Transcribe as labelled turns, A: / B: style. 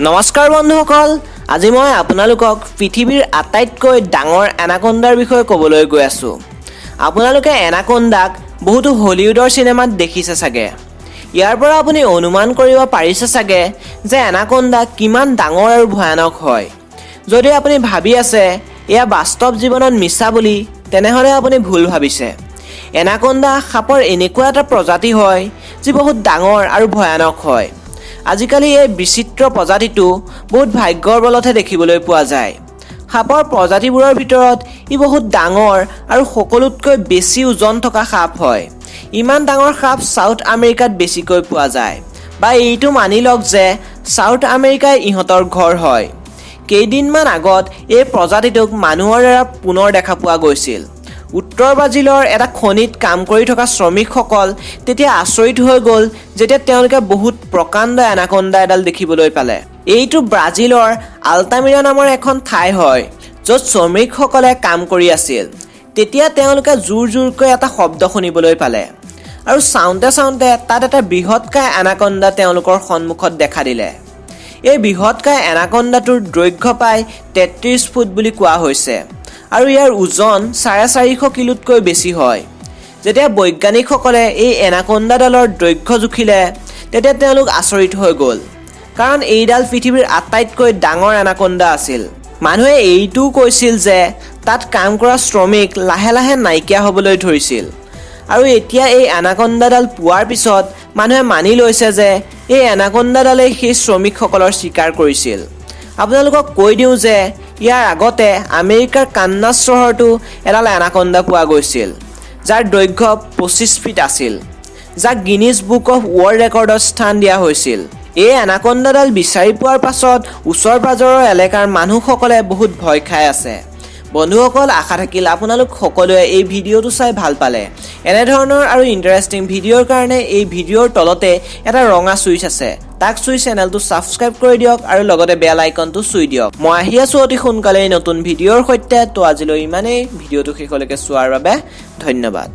A: নমস্কাৰ বন্ধুসকল, আজি মই আপোনালোকক পৃথিৱীৰ আটাইতকৈ ডাঙৰ এনাকোণ্ডাৰ বিষয়ে ক'বলৈ গৈ আছোঁ। আপোনালোকে এনাকোণ্ডাক বহুতো হলিউডৰ চিনেমাত দেখিছে চাগে। ইয়াৰ পৰা আপুনি অনুমান কৰিব পাৰিছে চাগে যে এনাকোণ্ডা কিমান ডাঙৰ আৰু ভয়ানক হয়। যদি আপুনি ভাবি আছে এয়া বাস্তৱ জীৱনত মিছা বুলি, তেনেহ'লে আপুনি ভুল ভাবিছে। এনাকোণ্ডা সাপৰ এনেকুৱা এটা প্ৰজাতি হয় যি বহুত ডাঙৰ আৰু ভয়ানক হয়। আজিকালি এই বিচিত্ৰ প্ৰজাতিটো বহুত ভাগ্যৰ বলতহে দেখিবলৈ পোৱা যায়। সাপৰ প্ৰজাতিবোৰৰ ভিতৰত ই বহুত ডাঙৰ আৰু সকলোতকৈ বেছি ওজন থকা সাপ হয়। ইমান ডাঙৰ সাপ সাউথ আমেৰিকাত বেছিকৈ পোৱা যায়, বা এইটো মানি লওক যে সাউথ আমেৰিকাই ইহঁতৰ ঘৰ হয়। কেইদিনমান আগত এই প্ৰজাতিটোক মানুহৰ দ্বাৰা পুনৰ দেখা পোৱা গৈছিল। উত্তৰ ব্ৰাজিলৰ এটা খনিত কাম কৰি থকা শ্ৰমিকসকল তেতিয়া আচৰিত হৈ গ'ল যেতিয়া তেওঁলোকে বহুত প্ৰকাণ্ড এনাকোণ্ডা এডাল দেখিবলৈ পালে। এইটো ব্ৰাজিলৰ আল্টামিৰা নামৰ এখন ঠাই হয় য'ত শ্ৰমিকসকলে কাম কৰি আছিল। তেতিয়া তেওঁলোকে জোৰ জোৰকৈ এটা শব্দ শুনিবলৈ পালে আৰু চাওঁতে চাওঁতে তাত এটা বৃহৎকায় এনাকোণ্ডা তেওঁলোকৰ সন্মুখত দেখা দিলে। এই বৃহৎকায় এনাকোণ্ডাটোৰ দৈৰ্ঘ্য প্ৰায় 33 ফুট বুলি কোৱা হৈছে আৰু ইয়াৰ ওজন 450 কিলোতকৈ বেছি হয়। যেতিয়া বৈজ্ঞানিকসকলে এই এনাকোণ্ডাডালৰ দৈৰ্ঘ্য জুখিলে তেতিয়া তেওঁলোক আচৰিত হৈ গ'ল, কাৰণ এইডাল পৃথিৱীৰ আটাইতকৈ ডাঙৰ এনাকোণ্ডা আছিল। মানুহে এইটোও কৈছিল যে তাত কাম কৰা শ্ৰমিক লাহে লাহে নাইকিয়া হ'বলৈ ধৰিছিল, আৰু এতিয়া এই এনাকোণ্ডাডাল পোৱাৰ পিছত মানুহে মানি লৈছে যে এই এনাকোণ্ডাডালেই সেই শ্ৰমিকসকলৰ চিকাৰ কৰিছিল। আপোনালোকক কৈ দিওঁ যে ইয়াৰ আগতে আমেৰিকাৰ কান্নাছ চহৰতো এডাল এনাকোণ্ডা পোৱা গৈছিল, যাৰ দৈৰ্ঘ্য 25 ফিট আছিল, যাক গিনিজ বুক অফ ৱৰ্ল্ড ৰেকৰ্ডত স্থান দিয়া হৈছিল। এই এনাকোণ্ডাডাল বিচাৰি পোৱাৰ পাছত ওচৰ পাজৰৰ এলেকাৰ মানুহসকলে বহুত ভয় খাই আছে। বন্ধুসকল, আশা থাকিল আপোনালোক সকলোৱে এই ভিডিঅ'টো চাই ভাল পালে। এনেধৰণৰ আৰু ইণ্টাৰেষ্টিং ভিডিঅ'ৰ কাৰণে এই ভিডিঅ'ৰ তলতে এটা ৰঙা চুইচ আছে, তাক চুই চেনেলটো ছাবস্ক্ৰাইব কৰি দিয়ক আৰু লগতে বেল আইকনটো চুই দিয়ক। মই আহি আছোঁ অতি সোনকালেই নতুন ভিডিঅ'ৰ সৈতে। তো আজিলৈ ইমানেই। ভিডিঅ'টো শেষলৈকে চোৱাৰ বাবে ধন্যবাদ।